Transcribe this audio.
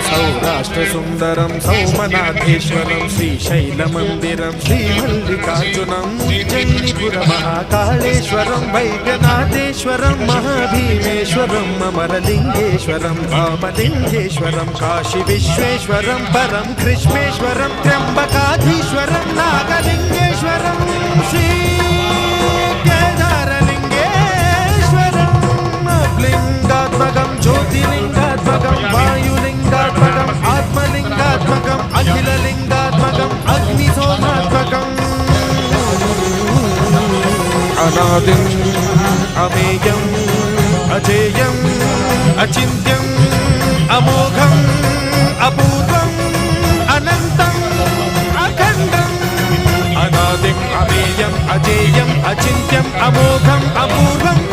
सौराष्ट्रसुन्दरं सौमनाथेश्वरं श्रीशैलमन्दिरं श्रीमल्लिकार्जुनं जैनिपुरमहाकाळेश्वरं वैद्यनाथेश्वरं महाभीमेश्वरं अमरलिङ्गेश्वरं वामलिङ्गेश्वरं काशीविश्वेश्वरं परं कृष्णेश्वरं त्र्यम्बकाधीश्वरं नागलिङ्गेश्वरं श्री लिंगात्मकं ज्योतिलिंगात्मकं वायुलिंगात्मकं आत्मलिंगात्मकं अखिललिंगात्मकं अग्निसोमात्मकं अनादिं अमेयं अजेयं अचिन्त्यं अमोघं अपूर्वं अनन्तं अखण्डं अनादिं अमेयं अजेयं अचिन्त्यं अमोघं अपूर्वं